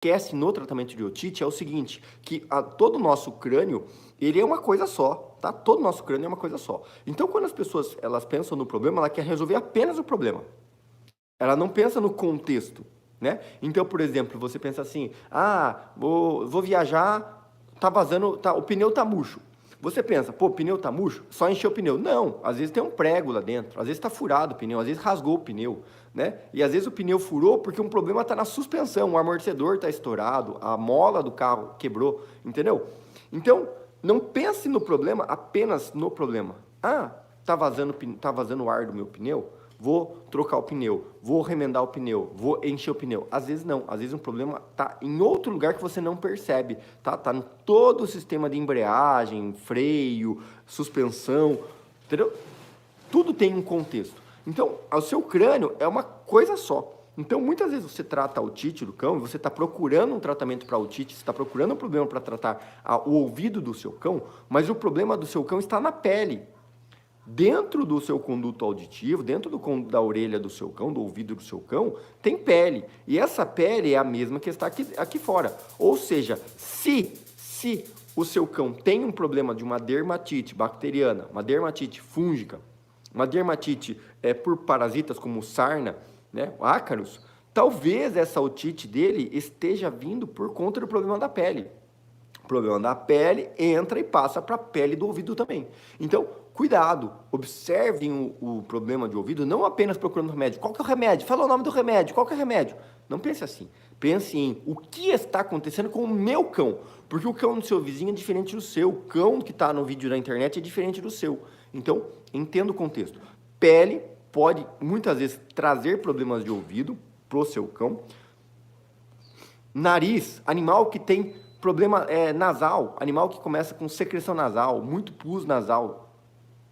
esquece no tratamento de otite é o seguinte, que todo o nosso crânio, ele é uma coisa só, tá? Todo o nosso crânio é uma coisa só. Então, quando as pessoas elas pensam no problema, ela quer resolver apenas o problema. Ela não pensa no contexto, né? Então, por exemplo, você pensa assim, vou viajar, tá vazando, o pneu tá murcho. Você pensa, pô, o pneu tá murcho? Só encher o pneu. Não, às vezes tem um prego lá dentro, às vezes tá furado o pneu, às vezes rasgou o pneu, né? E às vezes o pneu furou porque um problema tá na suspensão, o amortecedor tá estourado, a mola do carro quebrou, entendeu? Então, não pense no problema apenas no problema. Tá vazando o ar do meu pneu? Vou trocar o pneu, vou remendar o pneu, vou encher o pneu. Às vezes não, às vezes um problema está em outro lugar que você não percebe, tá? Tá em todo o sistema de embreagem, freio, suspensão, entendeu? Tudo tem um contexto. Então, o seu crânio é uma coisa só. Então, muitas vezes você trata a otite do cão, e você está procurando um tratamento para a otite, você está procurando um problema para tratar o ouvido do seu cão, mas o problema do seu cão está na pele. Dentro do seu conduto auditivo, dentro da orelha do seu cão, do ouvido do seu cão, tem pele. E essa pele é a mesma que está aqui fora. Ou seja, se o seu cão tem um problema de uma dermatite bacteriana, uma dermatite fúngica, uma dermatite por parasitas como sarna, né, ácaros, talvez essa otite dele esteja vindo por conta do problema da pele. O problema da pele entra e passa para a pele do ouvido também. Então, cuidado, observem o problema de ouvido, não apenas procurando remédio. Qual que é o remédio? Fala o nome do remédio. Qual que é o remédio? Não pense assim. Pense em o que está acontecendo com o meu cão. Porque o cão do seu vizinho é diferente do seu. O cão que está no vídeo da internet é diferente do seu. Então, entenda o contexto. Pele pode, muitas vezes, trazer problemas de ouvido para o seu cão. Nariz, animal que tem problema nasal, animal que começa com secreção nasal, muito pus nasal.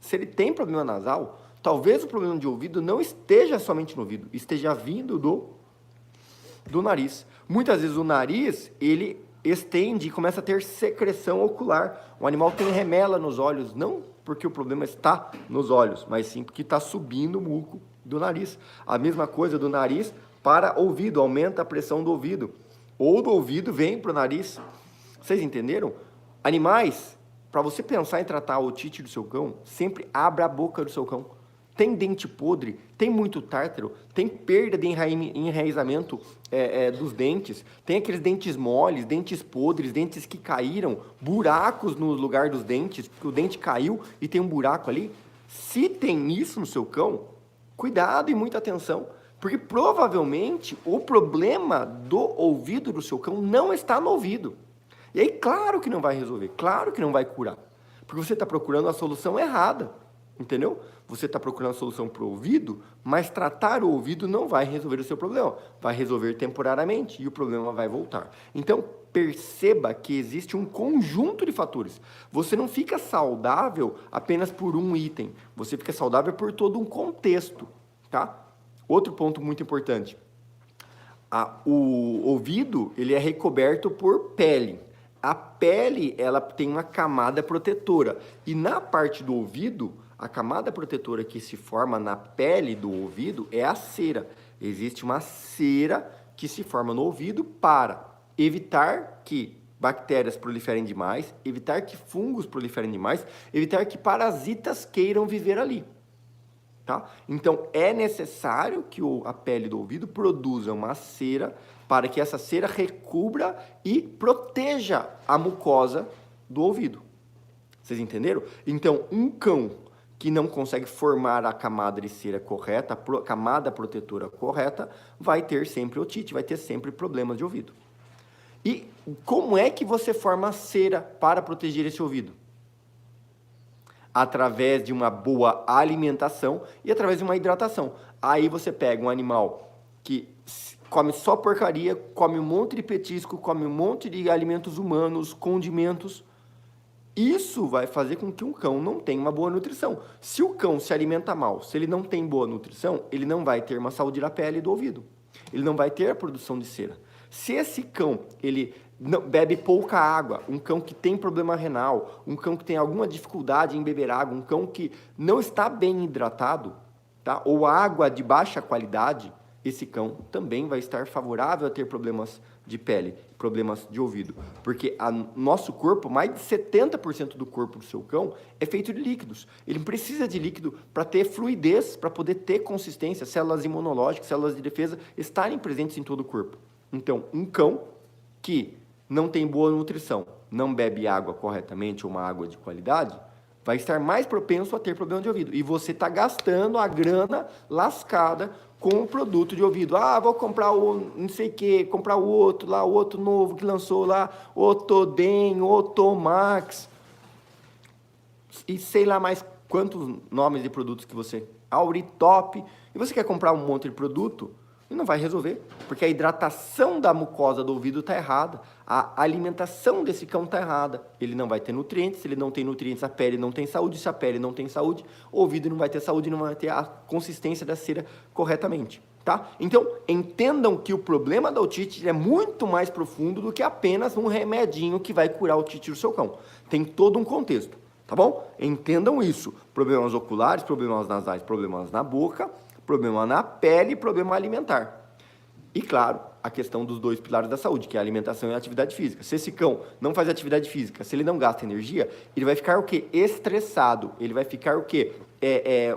Se ele tem problema nasal, talvez o problema de ouvido não esteja somente no ouvido, esteja vindo do nariz. Muitas vezes o nariz, ele estende e começa a ter secreção ocular. O animal tem remela nos olhos, não porque o problema está nos olhos, mas sim porque está subindo o muco do nariz. A mesma coisa do nariz para ouvido, aumenta a pressão do ouvido. Ou do ouvido vem para o nariz. Vocês entenderam? Animais, para você pensar em tratar a otite do seu cão, sempre abra a boca do seu cão. Tem dente podre, tem muito tártaro, tem perda de enraizamento dos dentes, tem aqueles dentes moles, dentes podres, dentes que caíram, buracos no lugar dos dentes, porque o dente caiu e tem um buraco ali. Se tem isso no seu cão, cuidado e muita atenção, porque provavelmente o problema do ouvido do seu cão não está no ouvido. E aí, claro que não vai resolver, claro que não vai curar, porque você está procurando a solução errada, entendeu? Você está procurando a solução para o ouvido, mas tratar o ouvido não vai resolver o seu problema, vai resolver temporariamente e o problema vai voltar. Então, perceba que existe um conjunto de fatores. Você não fica saudável apenas por um item, você fica saudável por todo um contexto, tá? Outro ponto muito importante, o ouvido ele é recoberto por pele. A pele ela tem uma camada protetora e na parte do ouvido, a camada protetora que se forma na pele do ouvido é a cera. Existe uma cera que se forma no ouvido para evitar que bactérias proliferem demais, evitar que fungos proliferem demais, evitar que parasitas queiram viver ali. Tá? Então, é necessário que a pele do ouvido produza uma cera para que essa cera recubra e proteja a mucosa do ouvido. Vocês entenderam? Então, um cão que não consegue formar a camada de cera correta, a camada protetora correta, vai ter sempre otite, vai ter sempre problemas de ouvido. E como é que você forma a cera para proteger esse ouvido? Através de uma boa alimentação e através de uma hidratação. Aí você pega um animal que come só porcaria, come um monte de petisco, come um monte de alimentos humanos, condimentos. Isso vai fazer com que um cão não tenha uma boa nutrição. Se o cão se alimenta mal, se ele não tem boa nutrição, ele não vai ter uma saúde da pele e do ouvido. Ele não vai ter a produção de cera. Se esse cão, ele não, bebe pouca água, um cão que tem problema renal, um cão que tem alguma dificuldade em beber água, um cão que não está bem hidratado, tá? Ou água de baixa qualidade, esse cão também vai estar favorável a ter problemas de pele, problemas de ouvido. Porque nosso corpo, mais de 70% do corpo do seu cão é feito de líquidos. Ele precisa de líquido para ter fluidez, para poder ter consistência, células imunológicas, células de defesa estarem presentes em todo o corpo. Então, um cão que não tem boa nutrição, não bebe água corretamente ou uma água de qualidade, vai estar mais propenso a ter problema de ouvido. E você está gastando a grana lascada com o produto de ouvido. Ah, vou comprar o não sei o que, comprar o outro lá, o outro novo que lançou lá, Otoden, Otomax, e sei lá mais quantos nomes de produtos que você... Auritop. E você quer comprar um monte de produto e não vai resolver, porque a hidratação da mucosa do ouvido está errada, a alimentação desse cão está errada, ele não vai ter nutrientes, se ele não tem nutrientes, a pele não tem saúde, se a pele não tem saúde, o ouvido não vai ter saúde, não vai ter a consistência da cera corretamente, tá? Então, entendam que o problema da otite é muito mais profundo do que apenas um remedinho que vai curar a otite do seu cão, tem todo um contexto, tá bom? Entendam isso, problemas oculares, problemas nasais, problemas na boca, problema na pele e problema alimentar. E, claro, a questão dos dois pilares da saúde, que é a alimentação e a atividade física. Se esse cão não faz atividade física, se ele não gasta energia, ele vai ficar o quê? Estressado. Ele vai ficar o quê?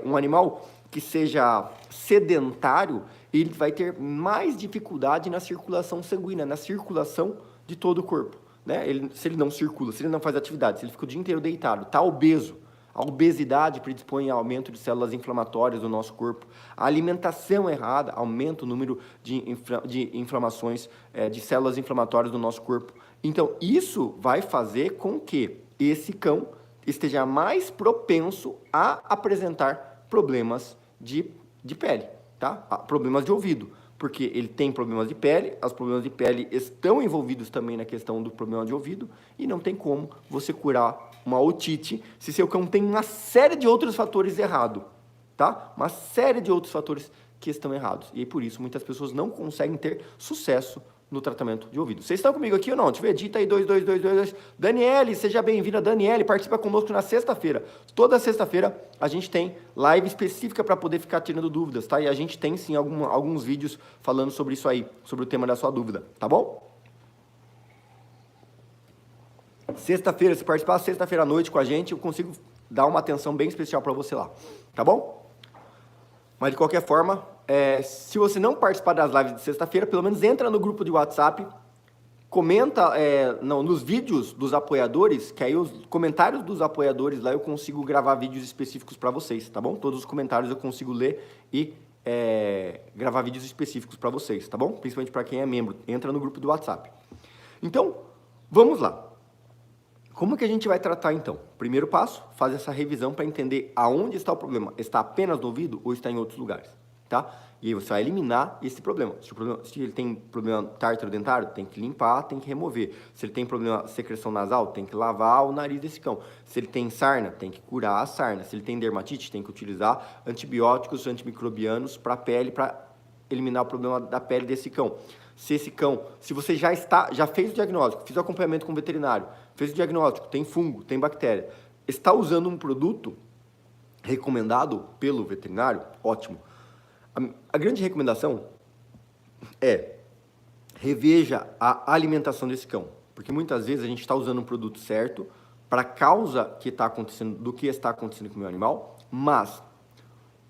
Um animal que seja sedentário, ele vai ter mais dificuldade na circulação sanguínea, na circulação de todo o corpo. Né? Se ele não circula, se ele não faz atividade, se ele fica o dia inteiro deitado, está obeso, a obesidade predispõe ao aumento de células inflamatórias do nosso corpo. A alimentação errada aumenta o número de inflamações, de células inflamatórias do nosso corpo. Então, isso vai fazer com que esse cão esteja mais propenso a apresentar problemas de pele, tá? Problemas de ouvido. Porque ele tem problemas de pele, os problemas de pele estão envolvidos também na questão do problema de ouvido, e não tem como você curar uma otite se seu cão tem uma série de outros fatores errados, tá? Uma série de outros fatores que estão errados. E por isso muitas pessoas não conseguem ter sucesso no tratamento de ouvido. Vocês estão comigo aqui ou não? Deixa eu ver, digita aí 2222. Daniele, seja bem-vinda. Daniele, participa conosco na sexta-feira. Toda sexta-feira a gente tem live específica para poder ficar tirando dúvidas, tá? E a gente tem sim alguns vídeos falando sobre isso aí, sobre o tema da sua dúvida, tá bom? Sexta-feira, se participar sexta-feira à noite com a gente, eu consigo dar uma atenção bem especial para você lá, tá bom? Mas de qualquer forma, se você não participar das lives de sexta-feira, pelo menos entra no grupo de WhatsApp, comenta nos vídeos dos apoiadores, que aí os comentários dos apoiadores lá eu consigo gravar vídeos específicos para vocês, tá bom? Todos os comentários eu consigo ler e gravar vídeos específicos para vocês, tá bom? Principalmente para quem é membro, entra no grupo do WhatsApp. Então, vamos lá. Como que a gente vai tratar, então? Primeiro passo, fazer essa revisão para entender aonde está o problema. Está apenas no ouvido ou está em outros lugares, tá? E aí você vai eliminar esse problema. Se ele tem problema tártaro dentário, tem que limpar, tem que remover. Se ele tem problema de secreção nasal, tem que lavar o nariz desse cão. Se ele tem sarna, tem que curar a sarna. Se ele tem dermatite, tem que utilizar antibióticos, antimicrobianos para a pele, para eliminar o problema da pele desse cão. Se esse cão, se você já fez o diagnóstico, fez o acompanhamento com o veterinário, fez o diagnóstico, tem fungo, tem bactéria, está usando um produto recomendado pelo veterinário, ótimo. A grande recomendação é reveja a alimentação desse cão, porque muitas vezes a gente está usando um produto certo para a causa que está acontecendo, do que está acontecendo com o meu animal, mas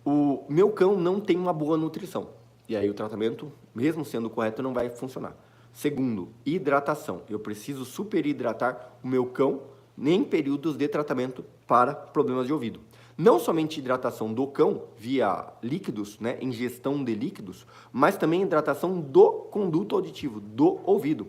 o meu cão não tem uma boa nutrição. E aí o tratamento, mesmo sendo correto, não vai funcionar. Segundo, hidratação. Eu preciso superidratar o meu cão em períodos de tratamento para problemas de ouvido. Não somente hidratação do cão, via líquidos, né, ingestão de líquidos, mas também hidratação do conduto auditivo, do ouvido.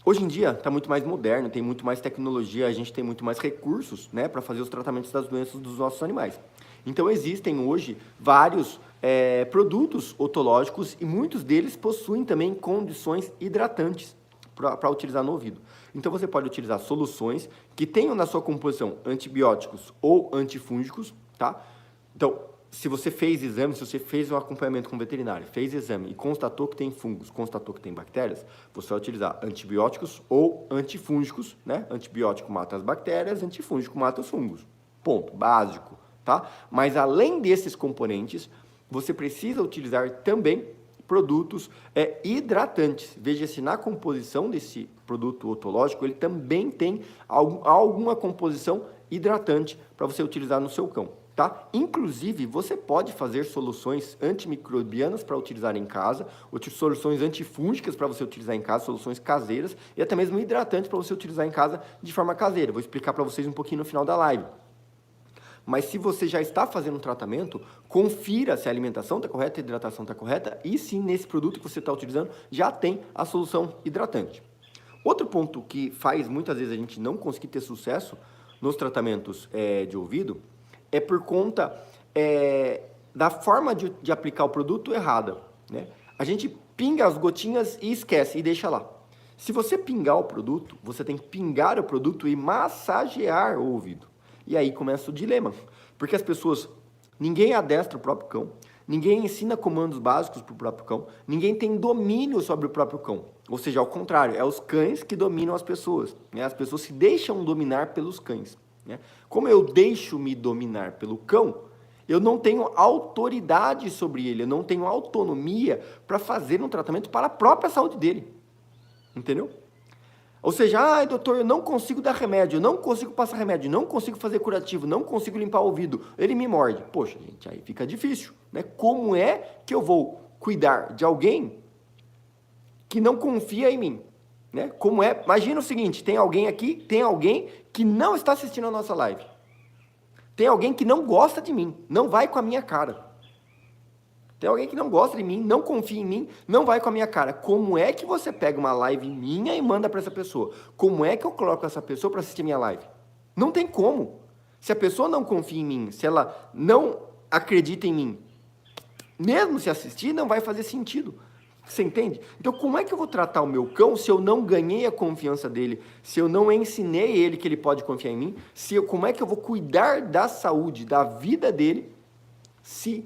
Hoje em dia está muito mais moderno, tem muito mais tecnologia, a gente tem muito mais recursos, né, para fazer os tratamentos das doenças dos nossos animais. Então existem hoje vários produtos otológicos e muitos deles possuem também condições hidratantes para utilizar no ouvido. Então você pode utilizar soluções que tenham na sua composição antibióticos ou antifúngicos, tá? Então, se você fez exame, se você fez um acompanhamento com o veterinário, fez exame e constatou que tem fungos, constatou que tem bactérias, você vai utilizar antibióticos ou antifúngicos, né? Antibiótico mata as bactérias, antifúngico mata os fungos. Ponto, básico, tá? Mas além desses componentes, você precisa utilizar também produtos hidratantes. Veja se na composição desse produto otológico ele também tem alguma composição hidratante para você utilizar no seu cão, tá? Inclusive, você pode fazer soluções antimicrobianas para utilizar em casa, soluções antifúngicas para você utilizar em casa, soluções caseiras e até mesmo hidratantes para você utilizar em casa de forma caseira. Vou explicar para vocês um pouquinho no final da live. Mas se você já está fazendo um tratamento, confira se a alimentação está correta, a hidratação está correta e se nesse produto que você está utilizando já tem a solução hidratante. Outro ponto que faz muitas vezes a gente não conseguir ter sucesso nos tratamentos de ouvido é por conta da forma de aplicar o produto errada, né? A gente pinga as gotinhas e esquece e deixa lá. Se você pingar o produto, você tem que pingar o produto e massagear o ouvido. E aí começa o dilema, porque as pessoas, ninguém adestra o próprio cão, ninguém ensina comandos básicos para o próprio cão, ninguém tem domínio sobre o próprio cão. Ou seja, ao contrário, é os cães que dominam as pessoas, né? As pessoas se deixam dominar pelos cães, né? Como eu deixo me dominar pelo cão, eu não tenho autoridade sobre ele, eu não tenho autonomia para fazer um tratamento para a própria saúde dele, entendeu? Ou seja, doutor, eu não consigo dar remédio, eu não consigo passar remédio, não consigo fazer curativo, não consigo limpar o ouvido, ele me morde. Poxa, gente, aí fica difícil, né? Como é que eu vou cuidar de alguém que não confia em mim, né? Como é? Imagina o seguinte, tem alguém aqui, tem alguém que não está assistindo a nossa live. Tem alguém que não gosta de mim, não vai com a minha cara. Tem alguém que não gosta de mim, não confia em mim, não vai com a minha cara. Como é que você pega uma live minha e manda para essa pessoa? Como é que eu coloco essa pessoa para assistir minha live? Não tem como. Se a pessoa não confia em mim, se ela não acredita em mim, mesmo se assistir, não vai fazer sentido. Você entende? Então, como é que eu vou tratar o meu cão se eu não ganhei a confiança dele, se eu não ensinei ele que ele pode confiar em mim, como é que eu vou cuidar da saúde, da vida dele, se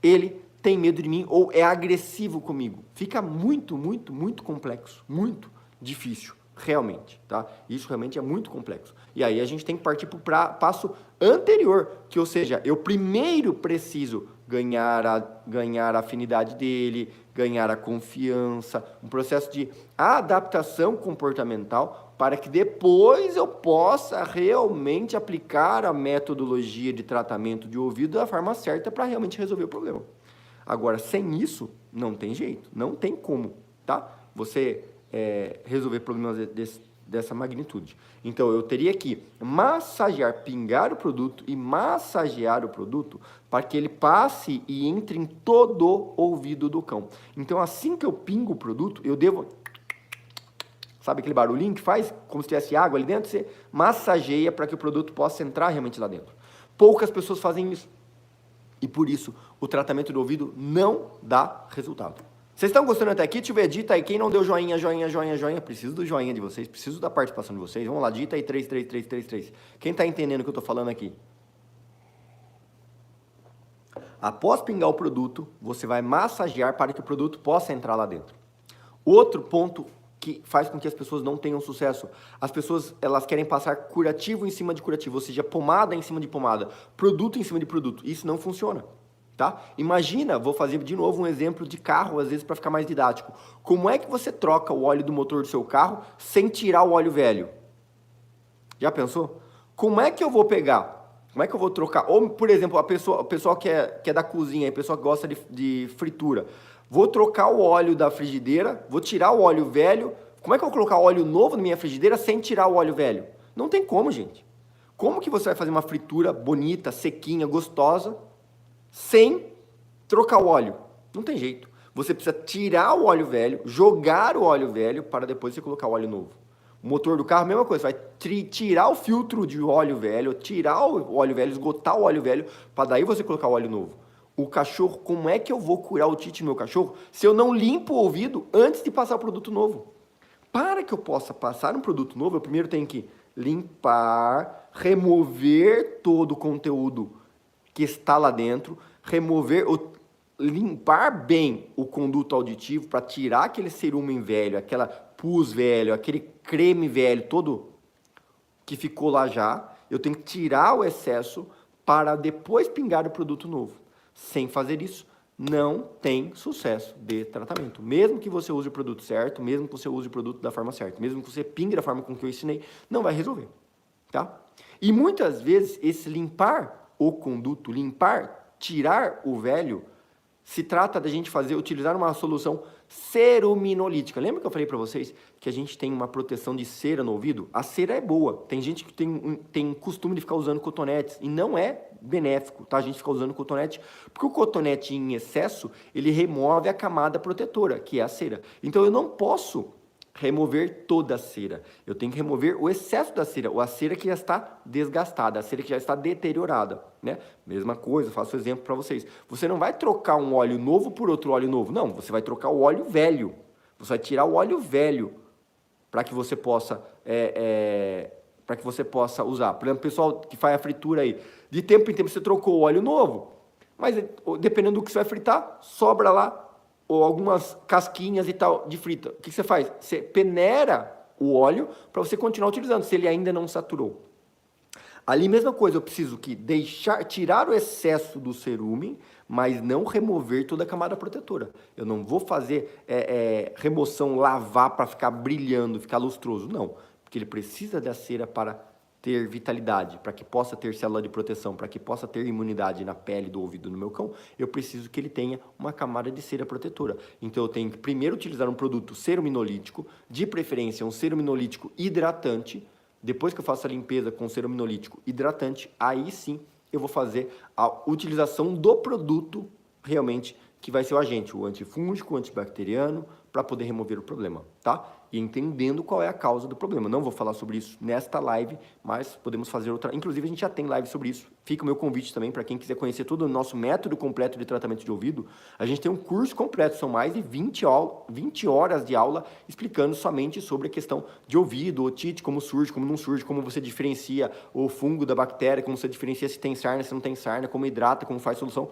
ele tem medo de mim ou é agressivo comigo? Fica muito, muito, muito complexo, muito difícil, realmente, tá? Isso realmente é muito complexo. E aí a gente tem que partir para o passo anterior, que, ou seja, eu primeiro preciso ganhar a afinidade dele, ganhar a confiança, um processo de adaptação comportamental para que depois eu possa realmente aplicar a metodologia de tratamento de ouvido da forma certa para realmente resolver o problema. Agora, sem isso, não tem jeito, não tem como, tá? Você resolver problemas dessa magnitude. Então, eu teria que massagear, pingar o produto e massagear o produto para que ele passe e entre em todo o ouvido do cão. Então, assim que eu pingo o produto, eu devo... Sabe aquele barulhinho que faz? Como se tivesse água ali dentro? Você massageia para que o produto possa entrar realmente lá dentro. Poucas pessoas fazem isso. E por isso, o tratamento do ouvido não dá resultado. Vocês estão gostando até aqui? Deixa eu ver, dita aí. Quem não deu joinha, joinha, joinha, joinha. Preciso do joinha de vocês, preciso da participação de vocês. Vamos lá, dita aí 3, 3, 3, 3, 3. Quem está entendendo o que eu estou falando aqui? Após pingar o produto, você vai massagear para que o produto possa entrar lá dentro. Outro ponto que faz com que as pessoas não tenham sucesso. As pessoas, elas querem passar curativo em cima de curativo, ou seja, pomada em cima de pomada, produto em cima de produto. Isso não funciona. Tá? Imagina, vou fazer de novo um exemplo de carro, às vezes para ficar mais didático. Como é que você troca o óleo do motor do seu carro sem tirar o óleo velho? Já pensou? Como é que eu vou pegar? Como é que eu vou trocar? Ou, por exemplo, o pessoal que é da cozinha, a pessoa que gosta de fritura. Vou trocar o óleo da frigideira, vou tirar o óleo velho. Como é que eu vou colocar óleo novo na minha frigideira sem tirar o óleo velho? Não tem como, gente. Como que você vai fazer uma fritura bonita, sequinha, gostosa, sem trocar o óleo? Não tem jeito. Você precisa tirar o óleo velho, jogar o óleo velho para depois você colocar o óleo novo. O motor do carro, mesma coisa. Vai tirar o filtro de óleo velho, tirar o óleo velho, esgotar o óleo velho, para daí você colocar o óleo novo. O cachorro, como é que eu vou curar o otite no meu cachorro se eu não limpo o ouvido antes de passar o produto novo? Para que eu possa passar um produto novo, eu primeiro tenho que limpar, remover todo o conteúdo que está lá dentro, limpar bem o conduto auditivo para tirar aquele cerumen velho, aquela pus velho, aquele creme velho, todo que ficou lá já. Eu tenho que tirar o excesso para depois pingar o produto novo. Sem fazer isso, não tem sucesso de tratamento. Mesmo que você use o produto certo, mesmo que você use o produto da forma certa, mesmo que você pingue da forma com que eu ensinei, não vai resolver, tá? E muitas vezes esse limpar o conduto, tirar o velho, se trata da gente utilizar uma solução ceruminolítica. Lembra que eu falei para vocês que a gente tem uma proteção de cera no ouvido? A cera é boa. Tem gente que tem costume de ficar usando cotonetes e não é benéfico, tá? A gente fica usando cotonete, porque o cotonete em excesso, ele remove a camada protetora, que é a cera. Então eu não posso remover toda a cera. Eu tenho que remover o excesso da cera, ou a cera que já está desgastada, a cera que já está deteriorada, né? Mesma coisa, faço exemplo para vocês. Você não vai trocar um óleo novo por outro óleo novo, não. Você vai trocar o óleo velho. Você vai tirar o óleo velho para que você possa usar. Por exemplo, o pessoal que faz a fritura aí, de tempo em tempo você trocou o óleo novo, mas dependendo do que você vai fritar, sobra lá ou algumas casquinhas e tal de frita. O que você faz? Você peneira o óleo para você continuar utilizando, se ele ainda não saturou. Ali, mesma coisa, eu preciso tirar o excesso do cerume, mas não remover toda a camada protetora. Eu não vou fazer remoção, lavar para ficar brilhando, ficar lustroso, não. Porque ele precisa da cera para ter vitalidade, para que possa ter célula de proteção, para que possa ter imunidade na pele do ouvido do meu cão, eu preciso que ele tenha uma camada de cera protetora. Então eu tenho que primeiro utilizar um produto ceruminolítico, de preferência um ceruminolítico hidratante. Depois que eu faço a limpeza com ceruminolítico hidratante, aí sim eu vou fazer a utilização do produto realmente que vai ser o agente, o antifúngico, o antibacteriano, para poder remover o problema, tá? E entendendo qual é a causa do problema. Não vou falar sobre isso nesta live, mas podemos fazer outra. Inclusive, a gente já tem live sobre isso. Fica o meu convite também para quem quiser conhecer todo o nosso método completo de tratamento de ouvido. A gente tem um curso completo, são mais de 20 horas de aula explicando somente sobre a questão de ouvido, otite, como surge, como não surge, como você diferencia o fungo da bactéria, como você diferencia se tem sarna, se não tem sarna, como hidrata, como faz solução.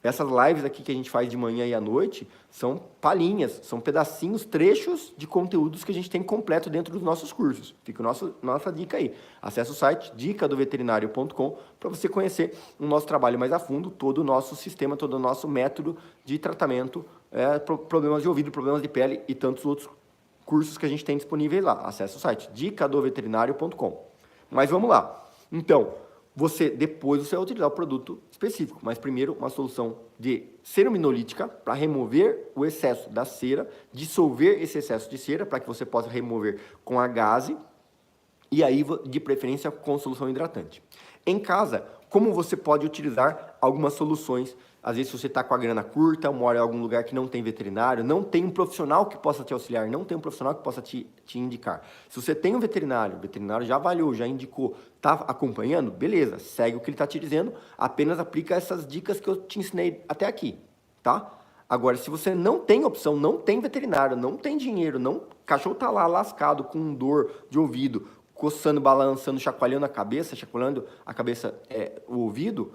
Essas lives aqui que a gente faz de manhã e à noite são palhinhas, são pedacinhos, trechos de conteúdos que a gente tem completo dentro dos nossos cursos. Fica a nossa dica aí. Acesse o site dicadoveterinário.com para você conhecer o nosso trabalho mais a fundo, todo o nosso sistema, todo o nosso método de tratamento, problemas de ouvido, problemas de pele e tantos outros cursos que a gente tem disponíveis lá. Acesse o site dicadoveterinário.com. Mas vamos lá. Então, depois você vai utilizar o produto específico, mas primeiro uma solução de ceruminolítica para remover o excesso da cera, dissolver esse excesso de cera para que você possa remover com a gaze e aí de preferência com solução hidratante. Em casa, como você pode utilizar algumas soluções, às vezes se você está com a grana curta, mora em algum lugar que não tem veterinário, não tem um profissional que possa te auxiliar, não tem um profissional que possa te indicar. Se você tem um veterinário, o veterinário já avaliou, já indicou, está acompanhando, beleza, segue o que ele está te dizendo, apenas aplica essas dicas que eu te ensinei até aqui, tá? Agora, se você não tem opção, não tem veterinário, não tem dinheiro, o cachorro está lá lascado com dor de ouvido, coçando, balançando, chacoalhando a cabeça, o ouvido,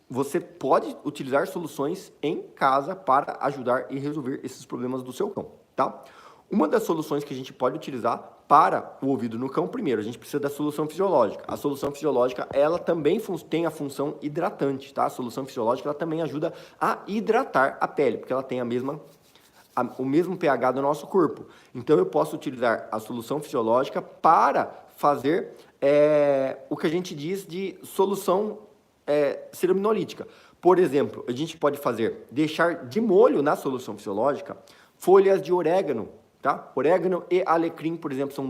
você pode utilizar soluções em casa para ajudar e resolver esses problemas do seu cão, tá? Uma das soluções que a gente pode utilizar para o ouvido no cão, primeiro, a gente precisa da solução fisiológica. A solução fisiológica, ela também tem a função hidratante, tá? A solução fisiológica, ela também ajuda a hidratar a pele, porque ela tem o mesmo pH do nosso corpo. Então, eu posso utilizar a solução fisiológica para fazer o que a gente diz de solução ceruminolítica. Por exemplo, a gente pode deixar de molho na solução fisiológica folhas de orégano, tá? Orégano e alecrim, por exemplo, são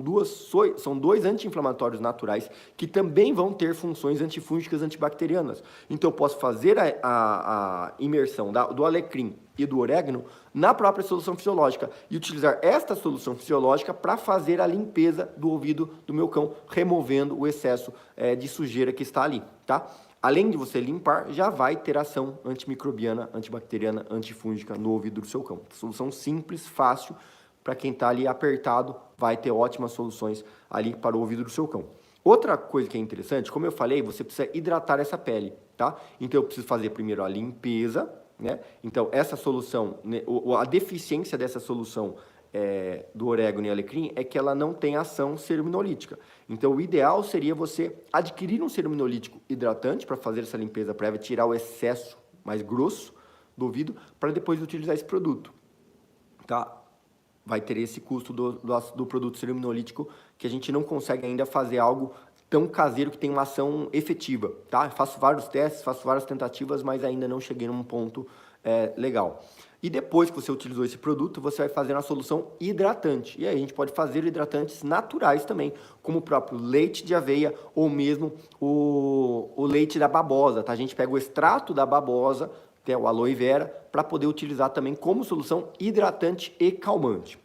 dois anti-inflamatórios naturais que também vão ter funções antifúngicas antibacterianas. Então, eu posso fazer a imersão do alecrim e do orégano na própria solução fisiológica e utilizar esta solução fisiológica para fazer a limpeza do ouvido do meu cão, removendo o excesso de sujeira que está ali, tá? Além de você limpar, já vai ter ação antimicrobiana, antibacteriana, antifúngica no ouvido do seu cão. Solução simples, fácil, para quem está ali apertado, vai ter ótimas soluções ali para o ouvido do seu cão. Outra coisa que é interessante, como eu falei, você precisa hidratar essa pele, tá? Então eu preciso fazer primeiro a limpeza, né? Então essa solução, né, a deficiência dessa solução do orégano e alecrim é que ela não tem ação ceruminolítica. Então, o ideal seria você adquirir um ceruminolítico hidratante para fazer essa limpeza prévia, tirar o excesso mais grosso do ouvido, para depois utilizar esse produto, tá? Vai ter esse custo do produto cereminolítico, que a gente não consegue ainda fazer algo tão caseiro que tem uma ação efetiva, tá? Faço vários testes, faço várias tentativas, mas ainda não cheguei num ponto legal. E depois que você utilizou esse produto, você vai fazer uma solução hidratante. E aí a gente pode fazer hidratantes naturais também, como o próprio leite de aveia ou mesmo o leite da babosa, tá? A gente pega o extrato da babosa, que é o aloe vera, para poder utilizar também como solução hidratante e calmante.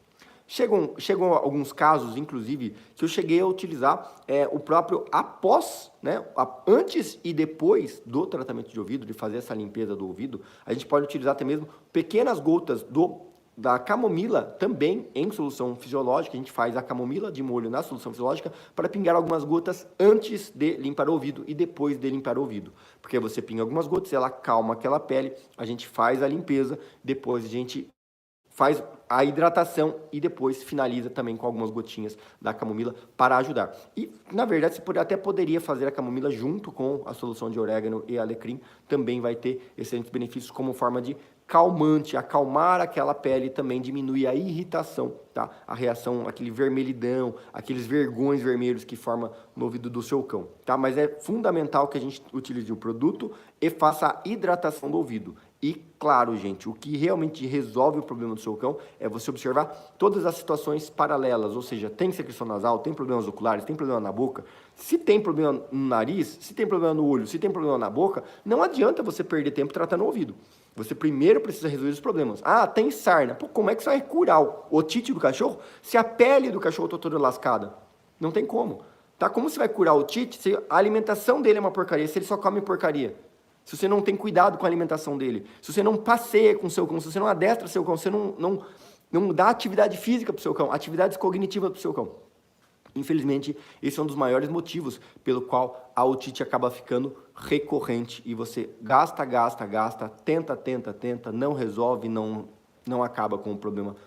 Chegam alguns casos, inclusive, que eu cheguei a utilizar o próprio após, né, antes e depois do tratamento de ouvido, de fazer essa limpeza do ouvido, a gente pode utilizar até mesmo pequenas gotas da camomila também em solução fisiológica. A gente faz a camomila de molho na solução fisiológica para pingar algumas gotas antes de limpar o ouvido e depois de limpar o ouvido. Porque você pinga algumas gotas, ela calma aquela pele, a gente faz a limpeza, depois a gente faz a hidratação e depois finaliza também com algumas gotinhas da camomila para ajudar. E, na verdade, você até poderia fazer a camomila junto com a solução de orégano e alecrim, também vai ter excelentes benefícios como forma de calmante, acalmar aquela pele, também diminui a irritação, tá? A reação, aquele vermelhidão, aqueles vergões vermelhos que forma no ouvido do seu cão, tá? Mas é fundamental que a gente utilize o produto e faça a hidratação do ouvido. E, claro, gente, o que realmente resolve o problema do seu cão é você observar todas as situações paralelas, ou seja, tem secreção nasal, tem problemas oculares, tem problema na boca. Se tem problema no nariz, se tem problema no olho, se tem problema na boca, não adianta você perder tempo tratando o ouvido. Você primeiro precisa resolver os problemas. Ah, tem sarna. Pô, como é que você vai curar o otite do cachorro se a pele do cachorro está toda lascada? Não tem como. Tá? Como você vai curar o otite se a alimentação dele é uma porcaria, se ele só come porcaria? Se você não tem cuidado com a alimentação dele, se você não passeia com o seu cão, se você não adestra seu cão, se você não dá atividade física para o seu cão, atividades cognitivas para o seu cão. Infelizmente, esse é um dos maiores motivos pelo qual a otite acaba ficando recorrente e você gasta, tenta, não resolve, não acaba com o problema do